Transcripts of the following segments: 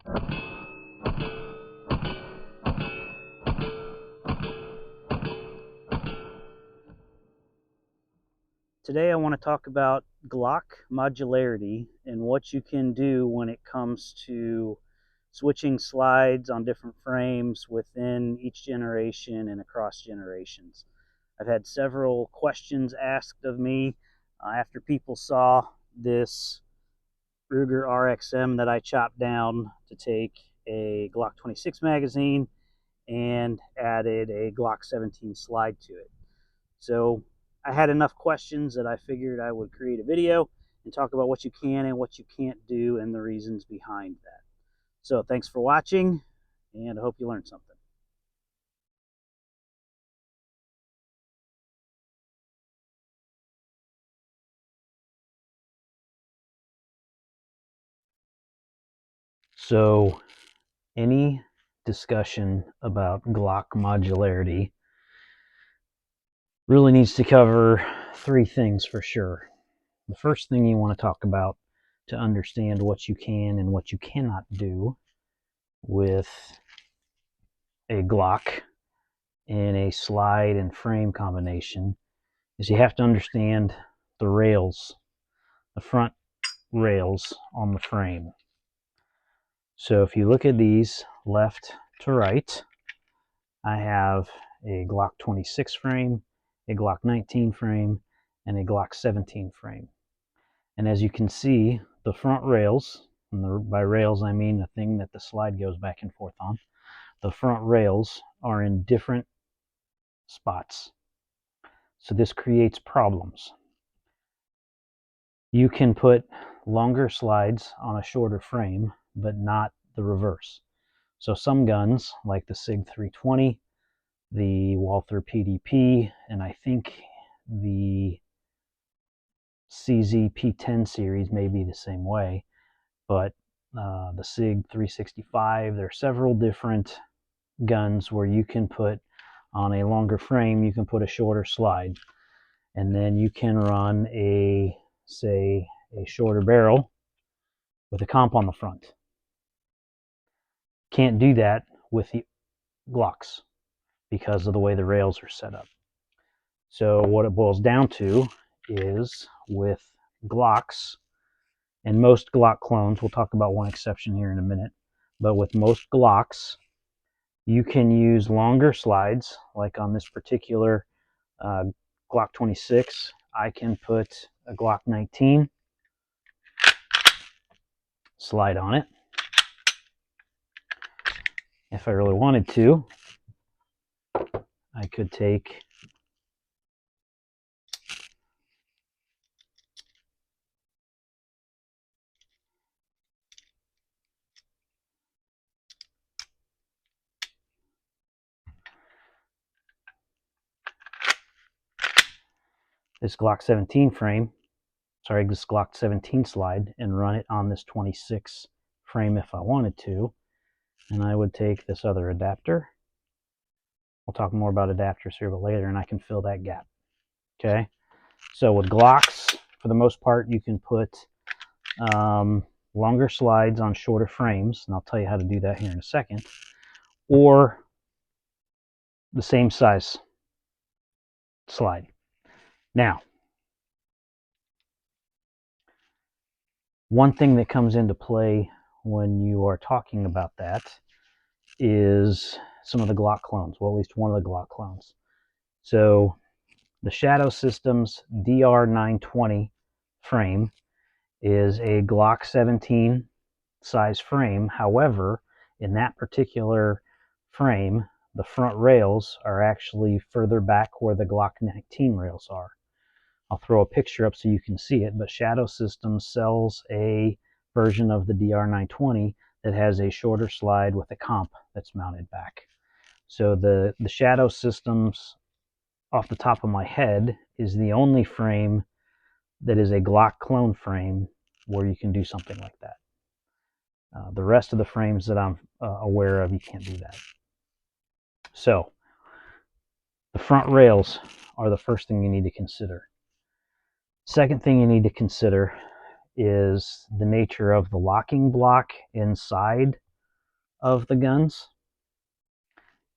Today I want to talk about Glock modularity and what you can do when it comes to switching slides on different frames within each generation and across generations. I've had several questions asked of me after people saw this Ruger RXM that I chopped down to take a Glock 26 magazine and added a Glock 17 slide to it. So I had enough questions that I figured I would create a video and talk about what you can and what you can't do and the reasons behind that. So thanks for watching, and I hope you learned something. So any discussion about Glock modularity really needs to cover three things for sure. The first thing you want to talk about to understand what you can and what you cannot do with a Glock in a slide and frame combination is you have to understand the rails, the front rails on the frame. So if you look at these left to right, I have a Glock 26 frame, a Glock 19 frame, and a Glock 17 frame. And as you can see, the front rails, and by rails I mean the thing that the slide goes back and forth on, the front rails are in different spots. So this creates problems. You can put longer slides on a shorter frame, but not the reverse. So some guns, like the SIG 320, the Walther PDP, and I think the CZ P10 series may be the same way, but the SIG 365, there are several different guns where you can put on a longer frame, you can put a shorter slide, and then you can run a, say, a shorter barrel with a comp on the front. Can't do that with the Glocks because of the way the rails are set up. So what it boils down to is with Glocks, and most Glock clones, we'll talk about one exception here in a minute, but with most Glocks, you can use longer slides, like on this particular Glock 26, I can put a Glock 19 slide on it. If I really wanted to, I could take this Glock 17 frame, this Glock 17 slide, and run it on this 26 frame if I wanted to. And I would take this other adapter. We'll talk more about adapters here but later, and I can fill that gap. Okay, so with Glocks, for the most part, you can put longer slides on shorter frames, and I'll tell you how to do that here in a second, or the same size slide. Now, one thing that comes into play when you are talking about that is some of the Glock clones, well, at least one of the Glock clones. So the Shadow Systems DR920 frame is a Glock 17 size frame. However, in that particular frame, the front rails are actually further back where the Glock 19 rails are. I'll throw a picture up so you can see it, but Shadow Systems sells a version of the DR920 that has a shorter slide with a comp that's mounted back. So the Shadow Systems, off the top of my head, is the only frame that is a Glock clone frame where you can do something like that. The rest of the frames that I'm aware of, you can't do that. So the front rails are the first thing you need to consider. Second thing you need to consider is the nature of the locking block inside of the guns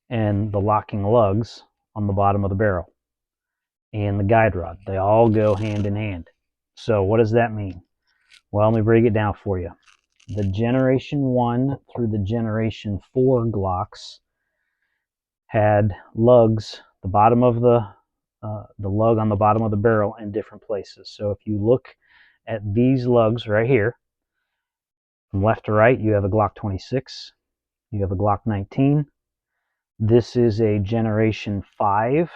and the locking lugs on the bottom of the barrel and the guide rod. They all go hand in hand. So what does that mean? Well, let me break it down for you. The Generation 1 through the Generation 4 Glocks had lugs, the bottom of the lug on the bottom of the barrel in different places. So if you look at these lugs right here, from left to right, you have a Glock 26, you have a Glock 19. This is a Generation 5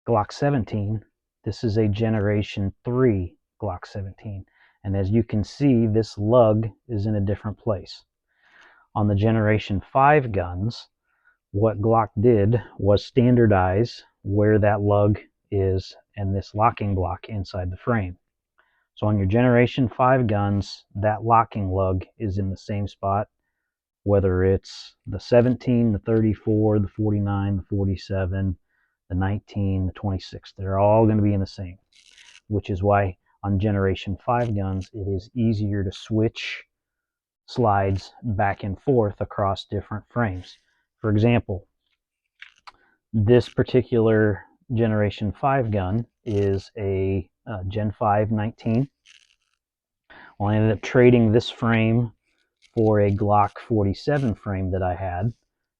Glock 17. This is a Generation 3 Glock 17. And as you can see, this lug is in a different place. On the Generation 5 guns, what Glock did was standardize where that lug is and this locking block inside the frame. So on your Generation 5 guns, that locking lug is in the same spot, whether it's the 17, the 34, the 49, the 47, the 19, the 26. They're all going to be in the same, which is why on Generation 5 guns, it is easier to switch slides back and forth across different frames. For example, this particular Generation 5 gun is a Gen 5 19. Well, I ended up trading this frame for a Glock 47 frame that I had.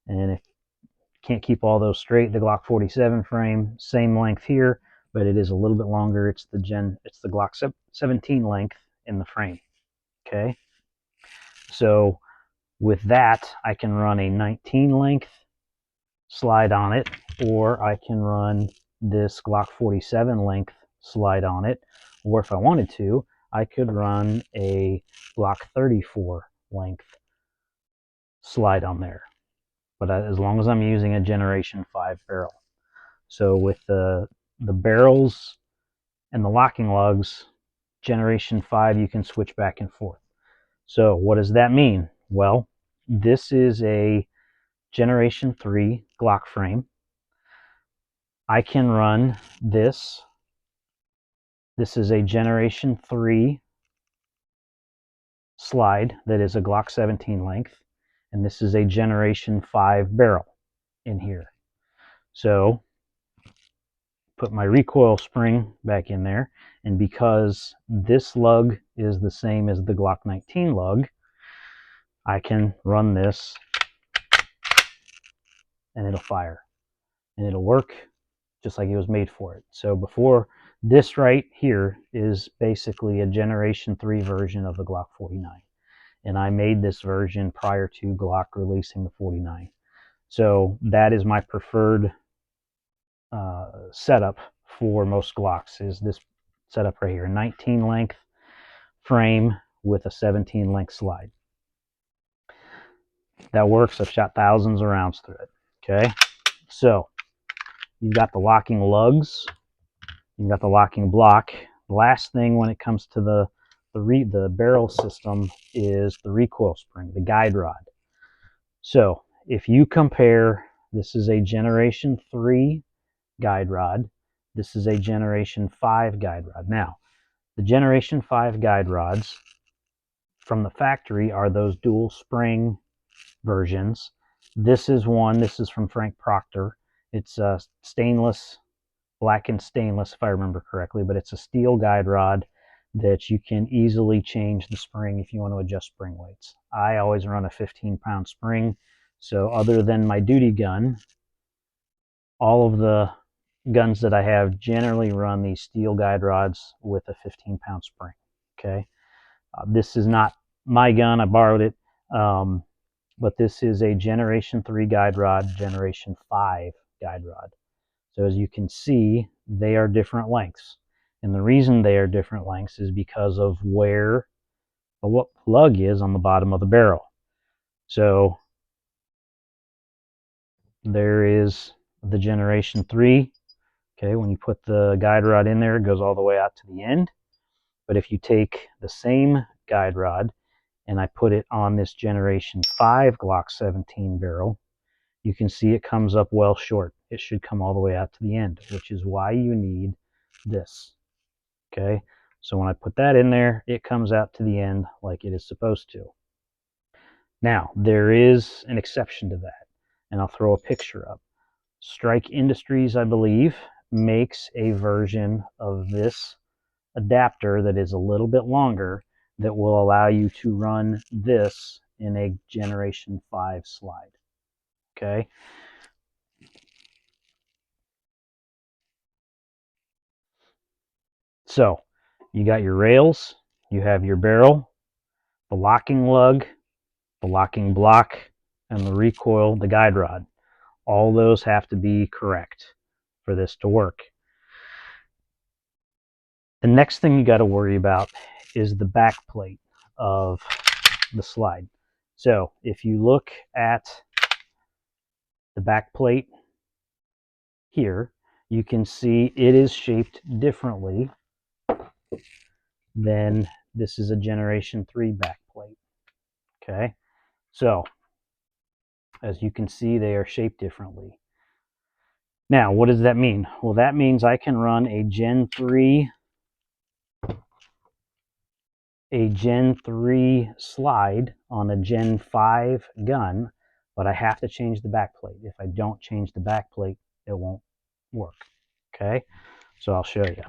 And if you can't keep all those straight, the Glock 47 frame, same length here, but it is a little bit longer. It's the Glock 17 length in the frame. Okay. So with that, I can run a 19 length slide on it, or I can run this Glock 47 length slide on it, or if I wanted to, I could run a Glock 34 length slide on there, but as long as I'm using a Generation 5 barrel. So with the barrels and the locking lugs, Generation 5, you can switch back and forth. So what does that mean? Well, this is a Generation 3 Glock frame. I can run this. This is a Generation 3 slide that is a Glock 17 length, and this is a Generation 5 barrel in here. So put my recoil spring back in there, and because this lug is the same as the Glock 19 lug, I can run this and it'll fire and it'll work just like it was made for it. So before, this right here is basically a Generation 3 version of the Glock 49, and I made this version prior to Glock releasing the 49. So that is my preferred setup for most Glocks, is this setup right here, a 19 length frame with a 17 length slide. That works. I've shot thousands of rounds through it. Okay, so you've got the locking lugs, you've got the locking block. The last thing when it comes to the barrel system is the recoil spring, the guide rod. So if you compare, this is a Generation 3 guide rod, this is a Generation 5 guide rod. Now, the Generation 5 guide rods from the factory are those dual spring versions. This is from Frank Proctor. It's stainless, blackened stainless if I remember correctly, but it's a steel guide rod that you can easily change the spring if you want to adjust spring weights. I always run a 15-pound spring, so other than my duty gun, all of the guns that I have generally run these steel guide rods with a 15-pound spring. Okay, this is not my gun, I borrowed it, but this is a Generation 3 guide rod, Generation 5 guide rod. So as you can see, they are different lengths. And the reason they are different lengths is because of where the lug is on the bottom of the barrel. So there is the Generation 3. Okay, when you put the guide rod in there, it goes all the way out to the end. But if you take the same guide rod and I put it on this Generation 5 Glock 17 barrel, you can see it comes up well short. It should come all the way out to the end, which is why you need this. Okay, so when I put that in there, it comes out to the end like it is supposed to. Now, there is an exception to that, and I'll throw a picture up. Strike Industries, I believe, makes a version of this adapter that is a little bit longer that will allow you to run this in a Generation 5 slide. Okay? So, you got your rails, you have your barrel, the locking lug, the locking block, and the recoil, the guide rod. All those have to be correct for this to work. The next thing you got to worry about is the back plate of the slide. So if you look at the back plate here, you can see it is shaped differently than this is a Generation 3 back plate. Okay, so as you can see, they are shaped differently. Now, what does that mean? Well, that means I can run a Gen 3 slide on a Gen 5 gun, but I have to change the back plate. If I don't change the back plate, it won't work. Okay, so I'll show you.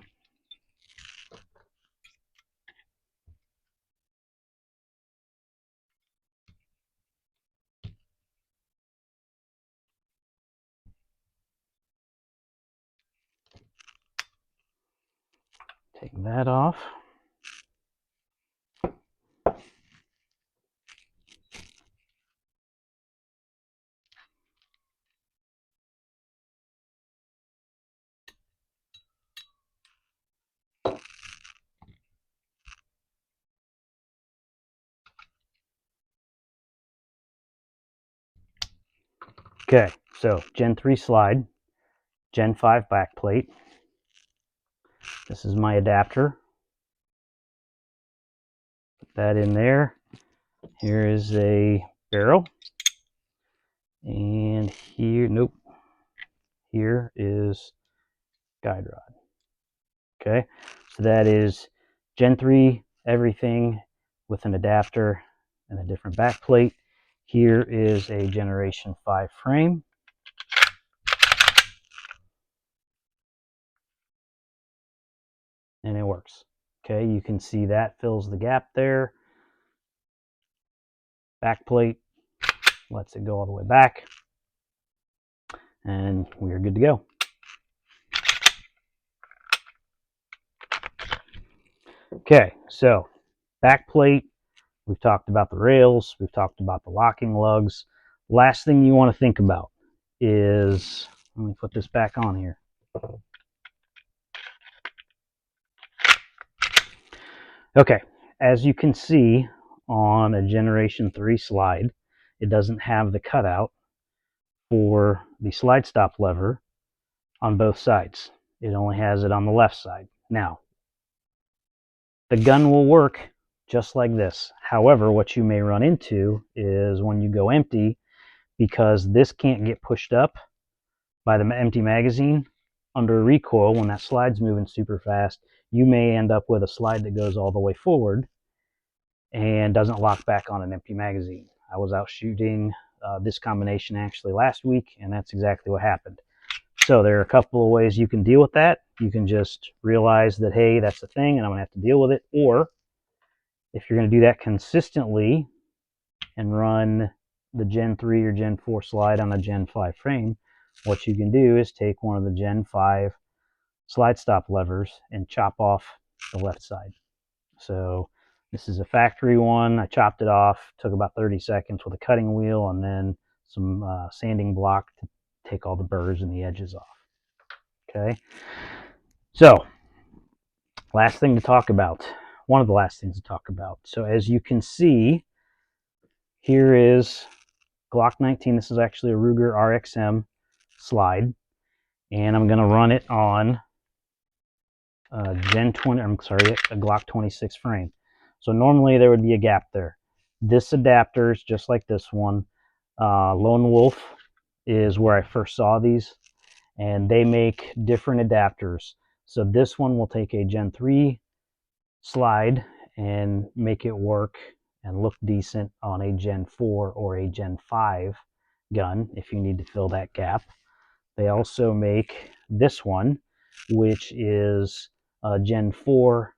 Take that off. Okay, so Gen 3 slide, Gen 5 back plate. This is my adapter. Put that in there. Here is a barrel. And here, nope. Here is guide rod. Okay, so that is Gen 3 everything with an adapter and a different back plate. Here is a Generation 5 frame. And it works. Okay, you can see that fills the gap there. Back plate lets it go all the way back. And we are good to go. Okay, so back plate, we've talked about the rails, we've talked about the locking lugs. Last thing you want to think about is, let me put this back on here. Okay, as you can see on a Generation 3 slide, it doesn't have the cutout for the slide stop lever on both sides. It only has it on the left side. Now, the gun will work just like this. However, what you may run into is when you go empty, because this can't get pushed up by the empty magazine, under recoil, when that slide's moving super fast, you may end up with a slide that goes all the way forward and doesn't lock back on an empty magazine. I was out shooting this combination actually last week, and that's exactly what happened. So there are a couple of ways you can deal with that. You can just realize that, hey, that's a thing and I'm going to have to deal with it. Or if you're going to do that consistently and run the Gen 3 or Gen 4 slide on a Gen 5 frame, what you can do is take one of the Gen 5 slide stop levers and chop off the left side. So this is a factory one. I chopped it off, took about 30 seconds with a cutting wheel and then some sanding block to take all the burrs and the edges off. Okay, so last thing to talk about, one of the last things to talk about. So as you can see, here is Glock 19. This is actually a Ruger RXM slide, and I'm going to run it on Gen 20. I'm sorry, a Glock 26 frame. So normally there would be a gap there. This adapter is just like this one. Lone Wolf is where I first saw these, and they make different adapters. So this one will take a Gen 3 slide and make it work and look decent on a Gen 4 or a Gen 5 gun if you need to fill that gap. They also make this one, which is a Gen 4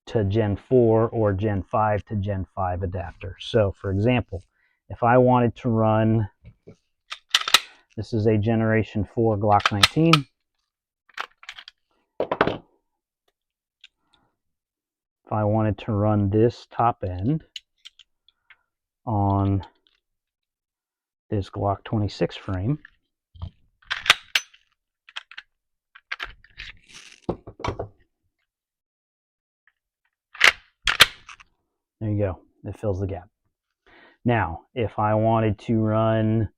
to Gen 4 or Gen 5 to Gen 5 adapter. So for example, if I wanted to run, this is a Generation 4 Glock 19. If I wanted to run this top end on this Glock 26 frame, there you go, it fills the gap. Now, if I wanted to run,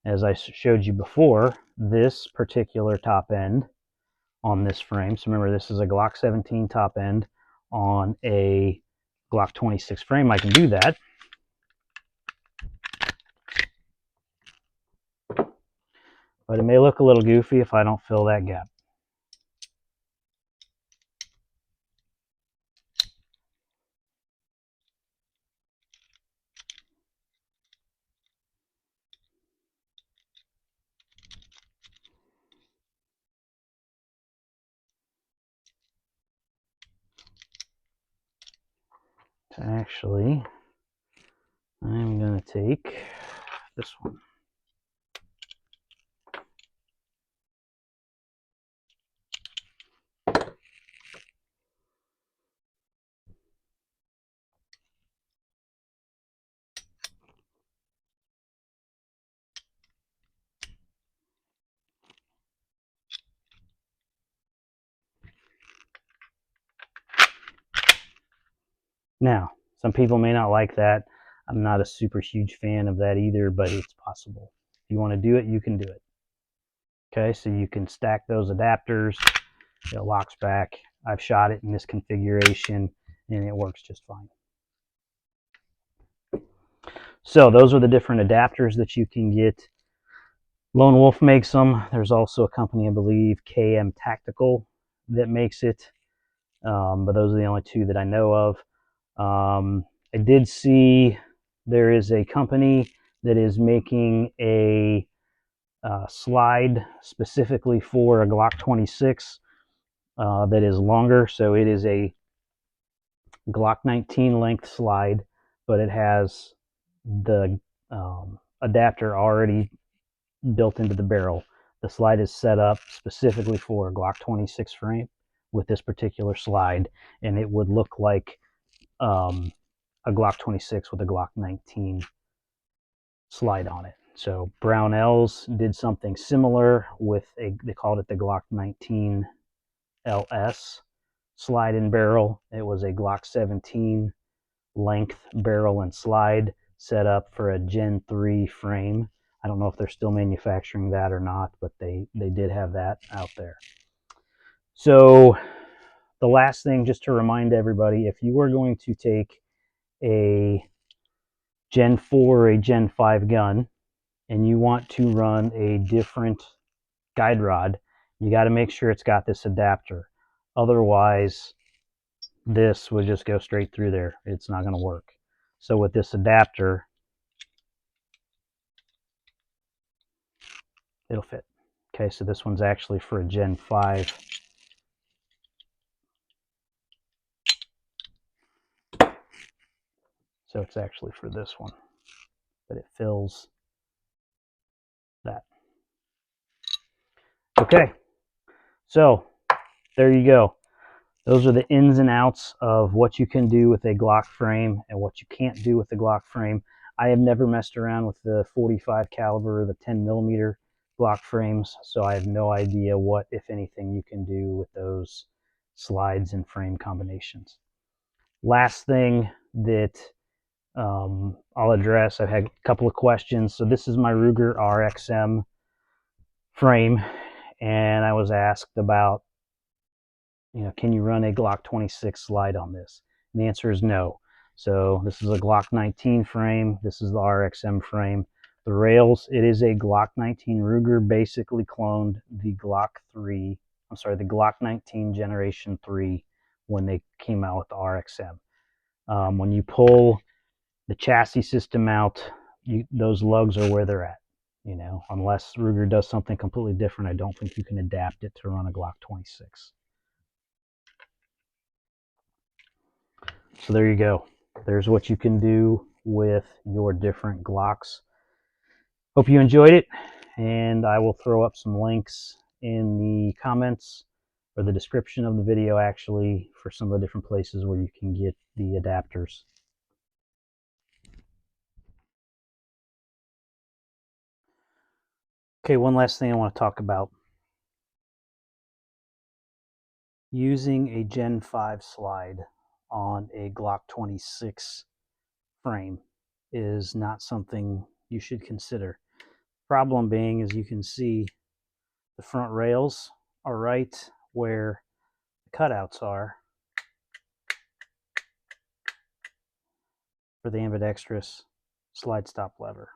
as I showed you before, this particular top end on this frame, so remember this is a Glock 17 top end on a Glock 26 frame, I can do that. But it may look a little goofy if I don't fill that gap. So actually, I'm going to take this one. Now, some people may not like that. I'm not a super huge fan of that either, but it's possible. If you want to do it, you can do it. Okay, so you can stack those adapters. It locks back. I've shot it in this configuration, and it works just fine. So those are the different adapters that you can get. Lone Wolf makes them. There's also a company, I believe, KM Tactical, that makes it. But those are the only two that I know of. I did see there is a company that is making a slide specifically for a Glock 26 that is longer. So it is a Glock 19 length slide, but it has the adapter already built into the barrel. The slide is set up specifically for a Glock 26 frame with this particular slide, and it would look like a Glock 26 with a Glock 19 slide on it. So Brownells did something similar with they called it the Glock 19 LS slide and barrel. It was a Glock 17 length barrel and slide set up for a Gen 3 frame. I don't know if they're still manufacturing that or not, but they did have that out there. So the last thing, just to remind everybody, if you are going to take a Gen 4 or a Gen 5 gun and you want to run a different guide rod, you got to make sure it's got this adapter. Otherwise, this would just go straight through there. It's not going to work. So with this adapter, it'll fit. Okay, so this one's actually for a Gen 5. So it's actually for this one, but it fills that. Okay, so there you go. Those are the ins and outs of what you can do with a Glock frame and what you can't do with the Glock frame. I have never messed around with the 45 caliber or the 10 millimeter Glock frames, so I have no idea what, if anything, you can do with those slides and frame combinations. Last thing that I'll address, I've had a couple of questions. So this is my Ruger RXM frame, and I was asked about, can you run a Glock 26 slide on this? And the answer is no. So this is a Glock 19 frame. This is the RXM frame. The rails, it is a Glock 19 Ruger, basically cloned the Glock 19 Generation 3 when they came out with the RXM. When you pull The chassis system mount, those lugs are where they're at. You know, unless Ruger does something completely different, I don't think you can adapt it to run a Glock 26. So there you go. There's what you can do with your different Glocks. Hope you enjoyed it, and I will throw up some links in the comments or the description of the video, actually, for some of the different places where you can get the adapters. Okay, one last thing I want to talk about. Using a Gen 5 slide on a Glock 26 frame is not something you should consider. Problem being, as you can see, the front rails are right where the cutouts are for the ambidextrous slide stop lever.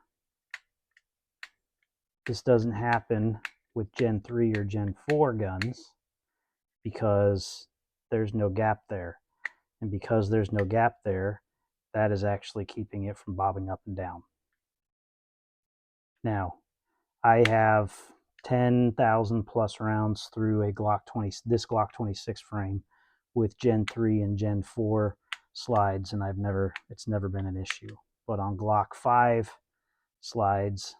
This doesn't happen with Gen 3 or Gen 4 guns because there's no gap there. And because there's no gap there, that is actually keeping it from bobbing up and down. Now, I have 10,000 plus rounds through a this Glock 26 frame with Gen 3 and Gen 4 slides, and it's never been an issue. But on Glock 5 slides,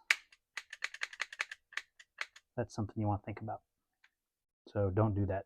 that's something you want to think about. So don't do that.